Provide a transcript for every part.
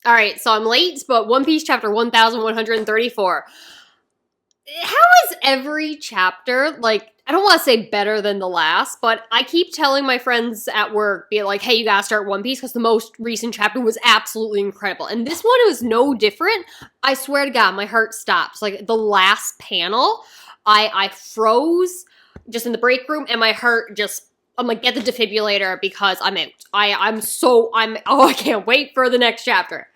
All right, so I'm late, but One Piece chapter 1134. How is every chapter, like, I don't want to say better than the last, but I keep telling my friends at work, be like, hey, you gotta start One Piece because the most recent chapter was absolutely incredible. And this one was no different. I swear to God, my heart stops. Like, the last panel, I froze just in the break room, and my heart just, I'm like, get the defibrillator because I'm out. I can't wait for the next chapter.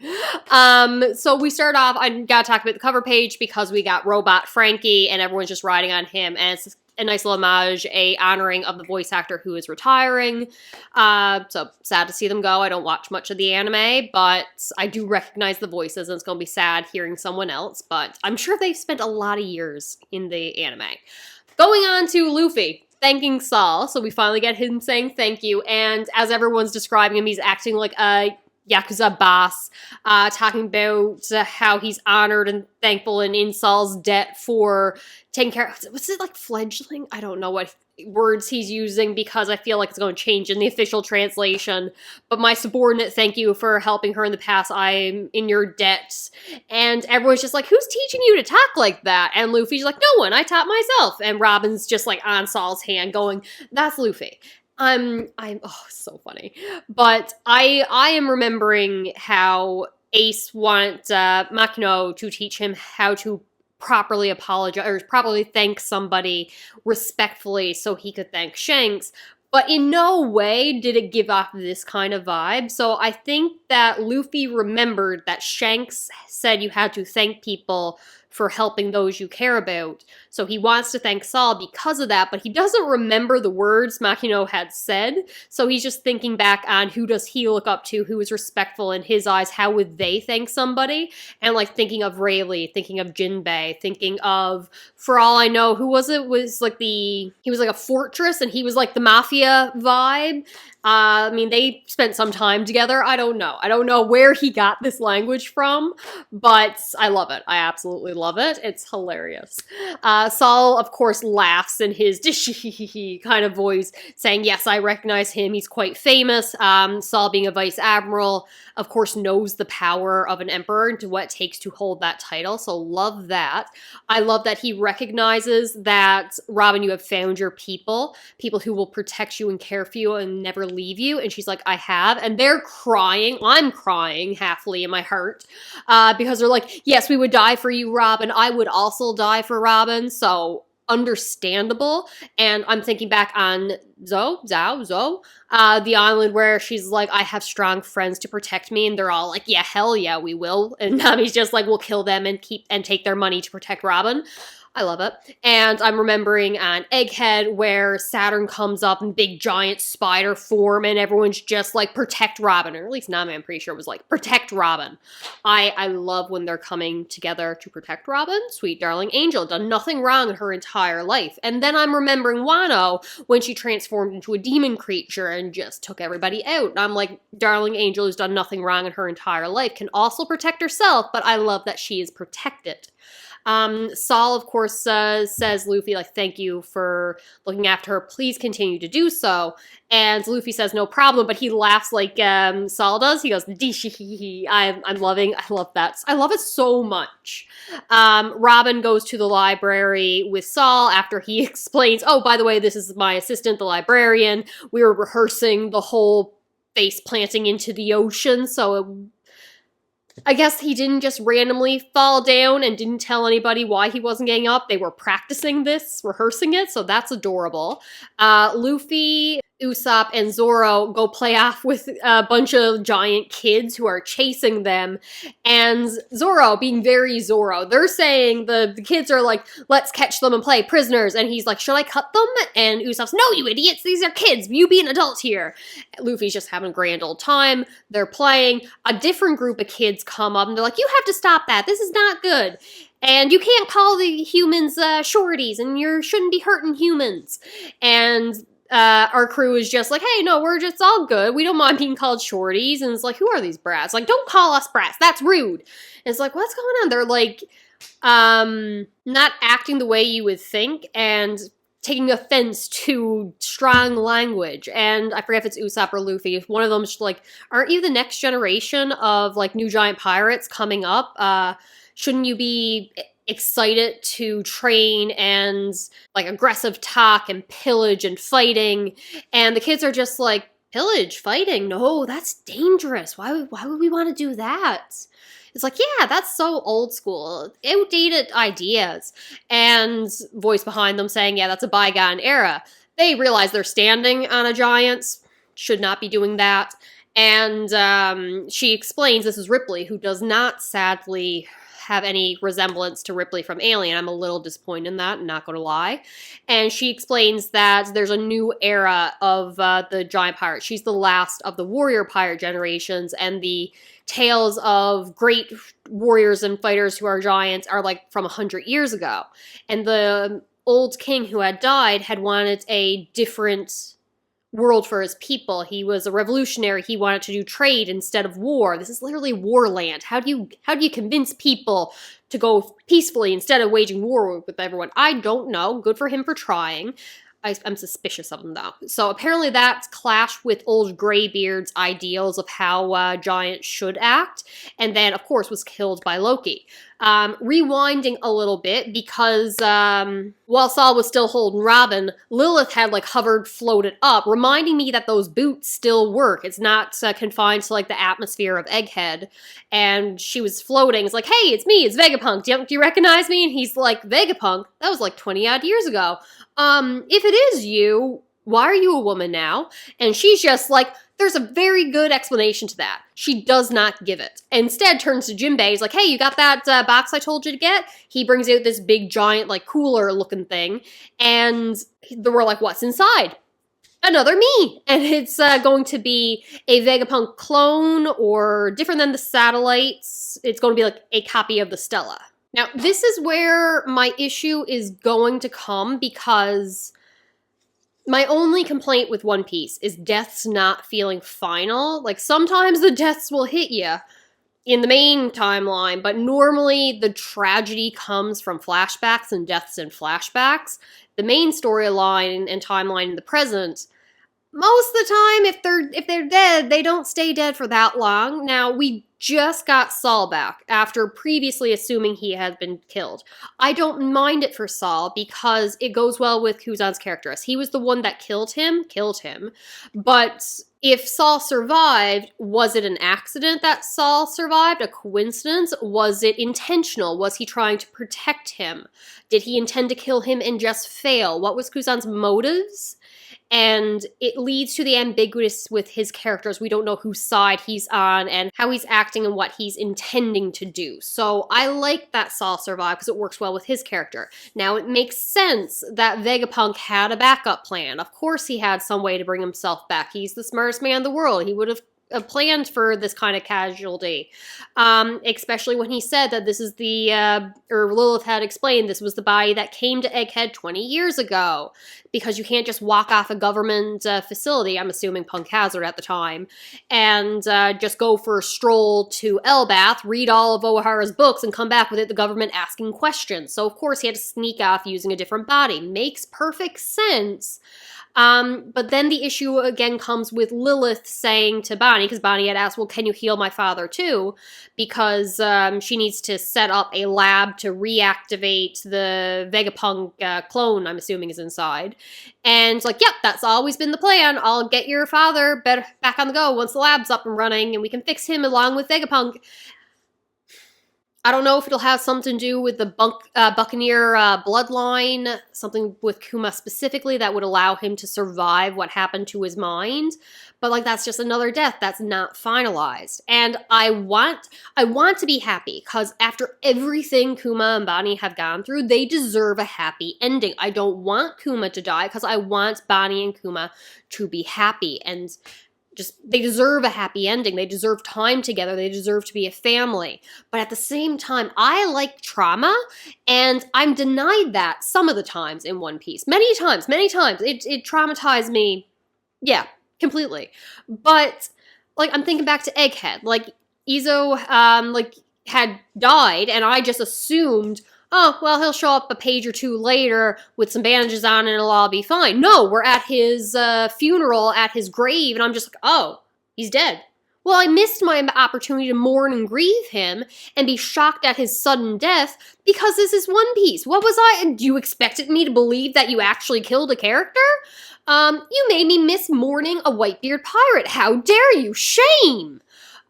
So we start off, I gotta talk about the cover page because we got Robot Frankie and everyone's just riding on him, and it's a nice little homage, a honoring of the voice actor who is retiring. So sad to see them go. I don't watch much of the anime, but I do recognize the voices, and it's gonna be sad hearing someone else, but I'm sure they've spent a lot of years in the anime. Going on to Luffy thanking Saul, so we finally get him saying thank you, and as everyone's describing him, he's acting like a Yakuza boss, talking about how he's honored and thankful and in Saul's debt for taking care of, what's it, like fledgling? I don't know what words he's using because I feel like it's going to change in the official translation. But my subordinate, thank you for helping her in the past. I'm in your debt. And everyone's just like, who's teaching you to talk like that? And Luffy's like, no one, I taught myself. And Robin's just like on Saul's hand going, that's Luffy. Oh, so funny. But I am remembering how Ace wants Makino to teach him how to properly apologize or properly thank somebody respectfully so he could thank Shanks. But in no way did it give off this kind of vibe. So I think that Luffy remembered that Shanks said you had to thank people for helping those you care about. So he wants to thank Saul because of that, but he doesn't remember the words Makino had said. So he's just thinking back on who does he look up to, who is respectful in his eyes, how would they thank somebody? And like thinking of Rayleigh, thinking of Jinbei, thinking of, for all I know, who was it? Was like he was like a fortress and he was like the mafia vibe. I mean, they spent some time together. I don't know. I don't know where he got this language from, but I love it. I absolutely love it. It's hilarious. Saul, of course, laughs in his kind of voice, saying, yes, I recognize him. He's quite famous. Saul, being a vice admiral, of course, knows the power of an emperor and what it takes to hold that title, so love that. I love that he recognizes that, Robin, you have found your people who will protect you and care for you and never leave you. And she's like, I have. And they're crying. I'm crying halfly in my heart because they're like, yes, we would die for you, Robin. I would also die for Robin. So understandable. And I'm thinking back on Zoe, the island where she's like, I have strong friends to protect me, and they're all like, yeah, hell yeah, we will. And Nami's just like, we'll kill them and take their money to protect Robin. I love it. And I'm remembering on Egghead where Saturn comes up in big giant spider form and everyone's just like, protect Robin. Or at least Nami, I'm pretty sure, was like, protect Robin. I love when they're coming together to protect Robin. Sweet darling Angel, done nothing wrong in her entire life. And then I'm remembering Wano when she transformed into a demon creature and just took everybody out. And I'm like, darling Angel, who's done nothing wrong in her entire life, can also protect herself, but I love that she is protected. Saul, of course, says Luffy, like, thank you for looking after her. Please continue to do so. And Luffy says, no problem, but he laughs like Saul does. He goes, I love that. I love it so much. Robin goes to the library with Saul after he explains, oh, by the way, this is my assistant, the librarian. We were rehearsing the whole face planting into the ocean, so I guess he didn't just randomly fall down and didn't tell anybody why he wasn't getting up. They were practicing this, rehearsing it, so that's adorable. Luffy, Usopp, and Zoro go play off with a bunch of giant kids who are chasing them. And Zoro, being very Zoro, they're saying, the kids are like, let's catch them and play prisoners. And he's like, should I cut them? And Usopp's, no, you idiots, these are kids. You be an adult here. Luffy's just having a grand old time. They're playing. A different group of kids come up and they're like, you have to stop that. This is not good. And you can't call the humans shorties, and you shouldn't be hurting humans. And our crew is just like, hey, no, we're just all good. We don't mind being called shorties. And it's like, who are these brats? Like, don't call us brats. That's rude. And it's like, what's going on? They're like, not acting the way you would think. And taking offense to strong language. And I forget if it's Usopp or Luffy. If one of them's like, aren't you the next generation of like new giant pirates coming up? Shouldn't you be excited to train and like aggressive talk and pillage and fighting? And the kids are just like, pillage, fighting? No, that's dangerous. Why would we want to do that? It's like, yeah, that's so old school, outdated ideas. And voice behind them saying, yeah, that's a bygone era. They realize they're standing on a giant, should not be doing that. And she explains this is Ripley, who does not sadly have any resemblance to Ripley from Alien. I'm a little disappointed in that, not gonna lie. And she explains that there's a new era of the giant pirate. She's the last of the warrior pirate generations, and the tales of great warriors and fighters who are giants are like from 100 years ago. And the old king who had died had wanted a different world for his people. He was a revolutionary. He wanted to do trade instead of war. This is literally war land. How do you convince people to go peacefully instead of waging war with everyone? I don't know. Good for him for trying. I'm suspicious of him, though. So apparently that's clashed with old Greybeard's ideals of how giants should act, and then, of course, was killed by Loki. Rewinding a little bit, because while Saul was still holding Robin, Lilith had, like, hovered, floated up, reminding me that those boots still work. It's not confined to, like, the atmosphere of Egghead. And she was floating. It's like, hey, it's me, it's Vegapunk. Do you recognize me? And he's like, Vegapunk? That was, like, 20-odd years ago. If it is you, why are you a woman now? And she's just like, there's a very good explanation to that. She does not give it. Instead, turns to Jinbei. He's like, hey, you got that box I told you to get? He brings out this big, giant, like, cooler-looking thing. And we're like, what's inside? Another me. And it's going to be a Vegapunk clone, or different than the satellites. It's going to be like a copy of the Stella. Now, this is where my issue is going to come, because my only complaint with One Piece is deaths not feeling final. Like, sometimes the deaths will hit you in the main timeline, but normally the tragedy comes from flashbacks and deaths in flashbacks. The main storyline and timeline in the present, most of the time, if they're dead, they don't stay dead for that long. Now, we just got Saul back after previously assuming he had been killed. I don't mind it for Saul because it goes well with Kuzan's character. He was the one that killed him. But if Saul survived, was it an accident that Saul survived? A coincidence? Was it intentional? Was he trying to protect him? Did he intend to kill him and just fail? What was Kuzan's motives? And it leads to the ambiguous with his characters. We don't know whose side he's on and how he's acting and what he's intending to do. So I like that Saul survived because it works well with his character. Now, it makes sense that Vegapunk had a backup plan. Of course he had some way to bring himself back. He's the smartest man in the world. He would have planned for this kind of casualty, especially when he said that this is or Lilith had explained this was the body that came to Egghead 20 years ago, because you can't just walk off a government facility, I'm assuming Punk Hazard at the time, and just go for a stroll to Elbath, read all of O'Hara's books, and come back with it, the government asking questions. So of course he had to sneak off using a different body. Makes perfect sense. But then the issue again comes with Lilith saying to Bonnie, because Bonnie had asked, well, can you heal my father too? Because she needs to set up a lab to reactivate the Vegapunk clone, I'm assuming is inside. And it's like, yep, that's always been the plan. I'll get your father back on the go once the lab's up and running, and we can fix him along with Vegapunk. I don't know if it'll have something to do with the Buccaneer bloodline, something with Kuma specifically that would allow him to survive what happened to his mind. But like, that's just another death that's not finalized. And I want to be happy, because after everything Kuma and Bonnie have gone through, they deserve a happy ending. I don't want Kuma to die, because I want Bonnie and Kuma to be happy, and they deserve a happy ending. They deserve time together. They deserve to be a family. But at the same time, I like trauma, and I'm denied that some of the times in One Piece. Many times. It traumatized me, yeah, completely. But, like, I'm thinking back to Egghead. Like, Izo, had died, and I just assumed, oh, well, he'll show up a page or two later with some bandages on and it'll all be fine. No, we're at his funeral, at his grave, and I'm just like, oh, he's dead. Well, I missed my opportunity to mourn and grieve him and be shocked at his sudden death because this is One Piece. What was I? And you expected me to believe that you actually killed a character? You made me miss mourning a Whitebeard pirate. How dare you? Shame!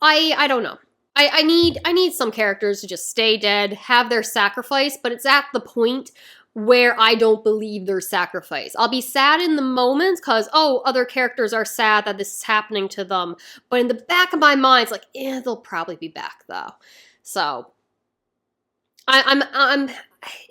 I don't know. I need some characters to just stay dead, have their sacrifice, but it's at the point where I don't believe their sacrifice. I'll be sad in the moment because, oh, other characters are sad that this is happening to them. But in the back of my mind, it's like, they'll probably be back though. So I'm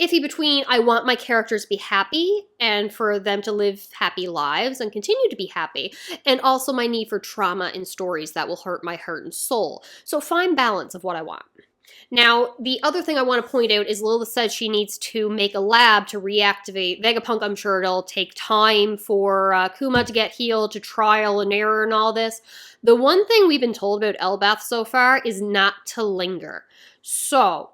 iffy between I want my characters to be happy and for them to live happy lives and continue to be happy, and also my need for trauma in stories that will hurt my heart and soul. So fine balance of what I want. Now, the other thing I want to point out is Lilith said she needs to make a lab to reactivate Vegapunk. I'm sure it'll take time for Kuma to get healed, to trial and error and all this. The one thing we've been told about Elbaf so far is not to linger. So,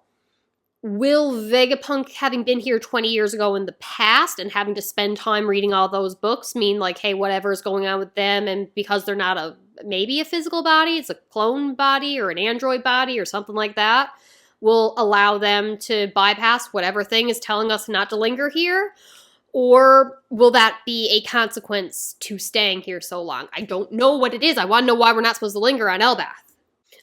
will Vegapunk, having been here 20 years ago in the past and having to spend time reading all those books, mean like, hey, whatever's going on with them, and because they're not maybe a physical body, it's a clone body or an android body or something like that, will allow them to bypass whatever thing is telling us not to linger here? Or will that be a consequence to staying here so long? I don't know what it is. I want to know why we're not supposed to linger on Elbaf.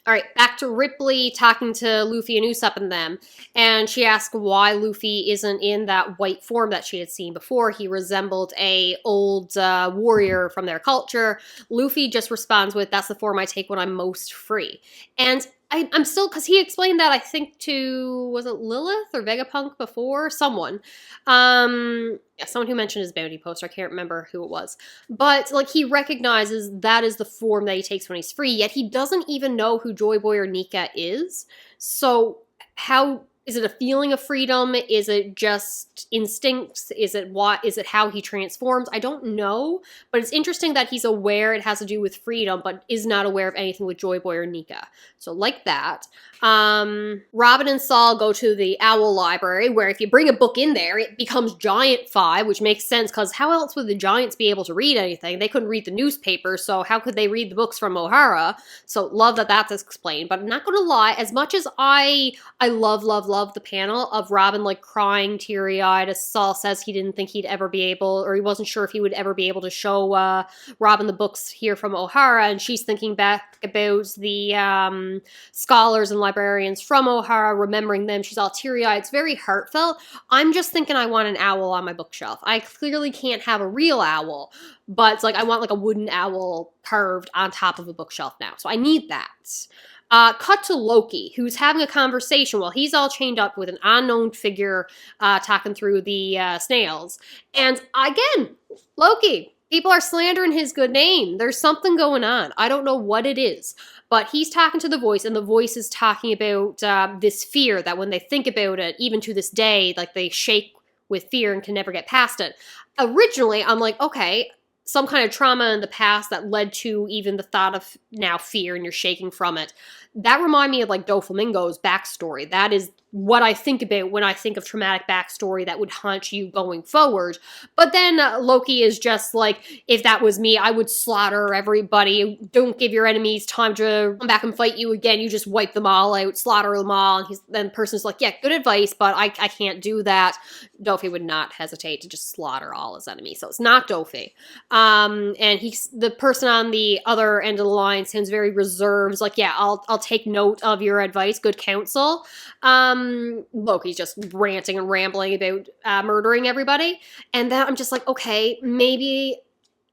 All right, back to Ripley talking to Luffy and Usopp and them, and she asked why Luffy isn't in that white form that she had seen before. He resembled a old warrior from their culture. Luffy just responds with, that's the form I take when I'm most free. And I'm still, because he explained that, I think, to, was it Lilith or Vegapunk before? Someone. Yeah, someone who mentioned his bounty poster. I can't remember who it was. But, like, he recognizes that is the form that he takes when he's free, yet he doesn't even know who Joy Boy or Nika is. So, how... is it a feeling of freedom? Is it just instincts? Is it what? Is it how he transforms? I don't know, but it's interesting that he's aware it has to do with freedom, but is not aware of anything with Joy Boy or Nika. So like that. Robin and Saul go to the Owl Library, where if you bring a book in there, it becomes Giant 5, which makes sense, because how else would the Giants be able to read anything? They couldn't read the newspaper, so how could they read the books from O'Hara? So love that that's explained, but I'm not going to lie, as much as I love the panel of Robin like crying teary-eyed as Saul says he didn't think he'd ever be able, or he wasn't sure if he would ever be able to show Robin the books here from O'Hara, and she's thinking back about the scholars and librarians from O'Hara, remembering them. She's all teary-eyed. It's very heartfelt. I'm just thinking I want an owl on my bookshelf. I clearly can't have a real owl, but it's like I want like a wooden owl carved on top of a bookshelf now. So I need that. Cut to Loki, who's having a conversation while he's all chained up with an unknown figure talking through the snails. And again, Loki, people are slandering his good name. There's something going on. I don't know what it is. But he's talking to the voice, and the voice is talking about this fear that when they think about it, even to this day, like they shake with fear and can never get past it. Originally, I'm like, okay, some kind of trauma in the past that led to even the thought of now fear and you're shaking from it. That reminded me of like Doflamingo's backstory. That is what I think about when I think of traumatic backstory that would haunt you going forward. But then Loki is just like, if that was me, I would slaughter everybody. Don't give your enemies time to come back and fight you again. You just wipe them all out, slaughter them all. And then the person's like, yeah, good advice, but I can't do that. Dofi would not hesitate to just slaughter all his enemies. So it's not Dofi. And the person on the other end of the line sounds very reserved. Like, yeah, I'll take note of your advice. Good counsel. Loki's just ranting and rambling about murdering everybody. And then I'm just like, okay, maybe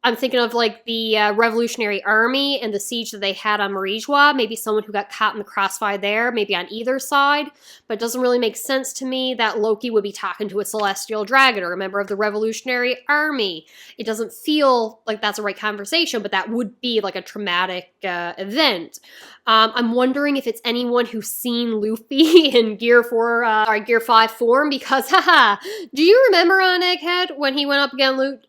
I'm thinking of like the Revolutionary Army and the siege that they had on Marijwa. Maybe someone who got caught in the crossfire there, maybe on either side. But it doesn't really make sense to me that Loki would be talking to a celestial dragon or a member of the Revolutionary Army. It doesn't feel like that's the right conversation, but that would be like a traumatic event. I'm wondering if it's anyone who's seen Lufy in Gear 5 form, because, haha, do you remember on Egghead when he went up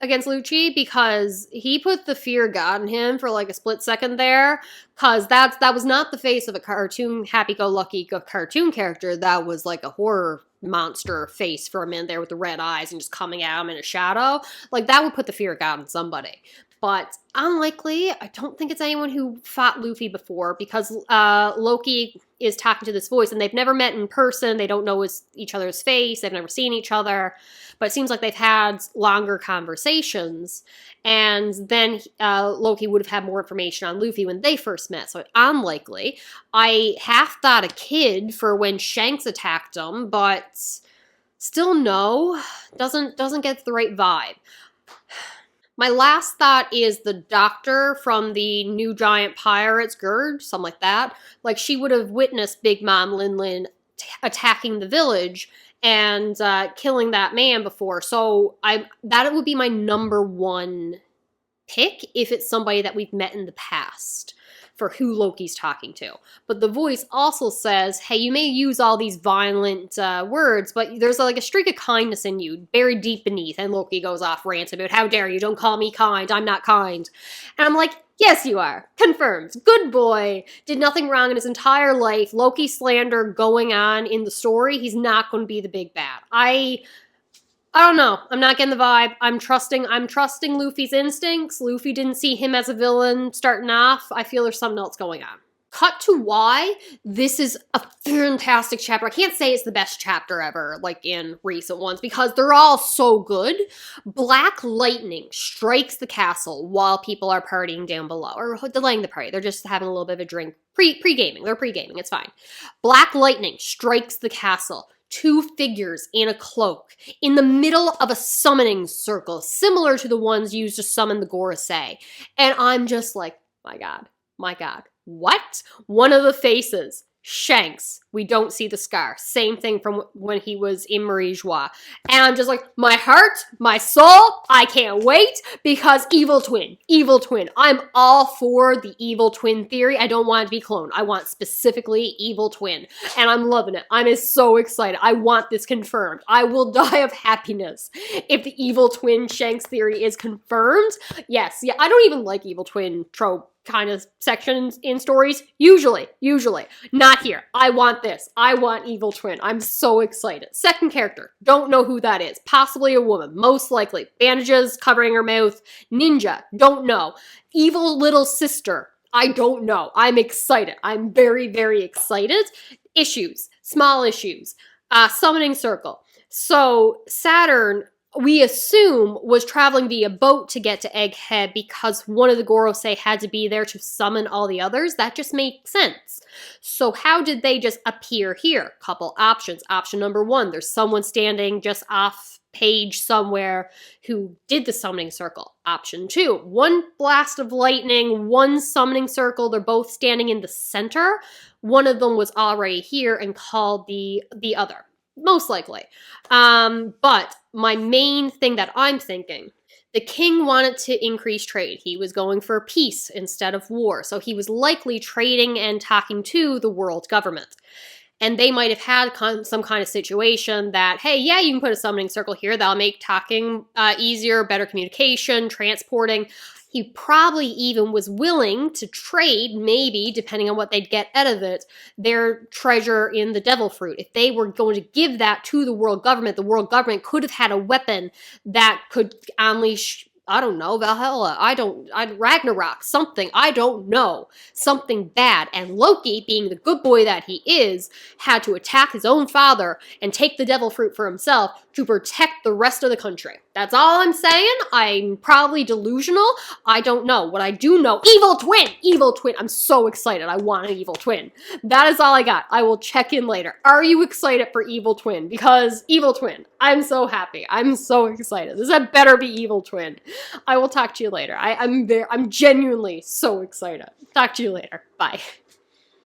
against Lucci? Because because he put the fear of God in him for like a split second there, because that was not the face of a cartoon, happy-go-lucky cartoon character. That was like a horror monster face for a minute there with the red eyes and just coming at him in a shadow. Like, that would put the fear of God in somebody. But unlikely. I don't think it's anyone who fought Luffy before, because Loki is talking to this voice, and they've never met in person. They don't know each other's face. They've never seen each other. But it seems like they've had longer conversations. And then Loki would have had more information on Luffy when they first met. So unlikely. I half thought a kid for when Shanks attacked him, but still no. Doesn't get the right vibe. My last thought is the doctor from the New Giant Pirates, Gerd, something like that. Like, she would have witnessed Big Mom Lin Lin attacking the village and killing that man before. So that would be my number one pick if it's somebody that we've met in the past for who Loki's talking to. But the voice also says, hey, you may use all these violent words, but there's like a streak of kindness in you, buried deep beneath. And Loki goes off, rants about, how dare you, don't call me kind, I'm not kind. And I'm like, yes, you are. Confirmed. Good boy. Did nothing wrong in his entire life. Loki slander going on in the story. He's not going to be the big bad. I don't know. I'm not getting the vibe. I'm trusting Luffy's instincts. Luffy didn't see him as a villain starting off. I feel there's something else going on. Cut to why this is a fantastic chapter. I can't say it's the best chapter ever, like in recent ones, because they're all so good. Black lightning strikes the castle while people are partying down below, or delaying the party. They're just having a little bit of a drink. Pre-gaming. They're pre-gaming. It's fine. Black lightning strikes the castle. Two figures in a cloak in the middle of a summoning circle, similar to the ones used to summon the Gorosei. And I'm just like, my God, what? One of the faces, Shanks. We don't see the scar. Same thing from when he was in Marie Joie. And I'm just like, my heart, my soul, I can't wait, because evil twin. I'm all for the evil twin theory. I don't want it to be cloned. I want specifically evil twin. And I'm loving it. I'm so excited. I want this confirmed. I will die of happiness if the evil twin Shanks theory is confirmed. Yes, yeah, I don't even like evil twin trope kind of sections in stories. Usually. Not here. I want this. I want evil twin. I'm so excited. Second character. Don't know who that is. Possibly a woman. Most likely. Bandages covering her mouth. Ninja. Don't know. Evil little sister. I don't know. I'm excited. I'm very, very excited. Issues. Small issues. Summoning circle. So Saturn, we assume, was traveling via boat to get to Egghead because one of the Gorosei had to be there to summon all the others. That just makes sense. So how did they just appear here? Couple options. Option number one, there's someone standing just off page somewhere who did the summoning circle. Option two, one blast of lightning, one summoning circle. They're both standing in the center. One of them was already here and called the other. Most likely. But my main thing that I'm thinking, the king wanted to increase trade. He was going for peace instead of war. So he was likely trading and talking to the world government. And they might have had some kind of situation that, hey, yeah, you can put a summoning circle here. That'll make talking easier, better communication, transporting. He probably even was willing to trade, maybe, depending on what they'd get out of it, their treasure in the devil fruit. If they were going to give that to the world government could have had a weapon that could unleash, I don't know, Valhalla, Ragnarok, something, I don't know, something bad. And Loki, being the good boy that he is, had to attack his own father and take the devil fruit for himself to protect the rest of the country. That's all I'm saying. I'm probably delusional. I don't know. What I do know, evil twin. I'm so excited. I want an evil twin. That is all I got. I will check in later. Are you excited for evil twin? Because evil twin, I'm so happy. I'm so excited. This had better be evil twin. I will talk to you later. I'm genuinely so excited. Talk to you later. Bye.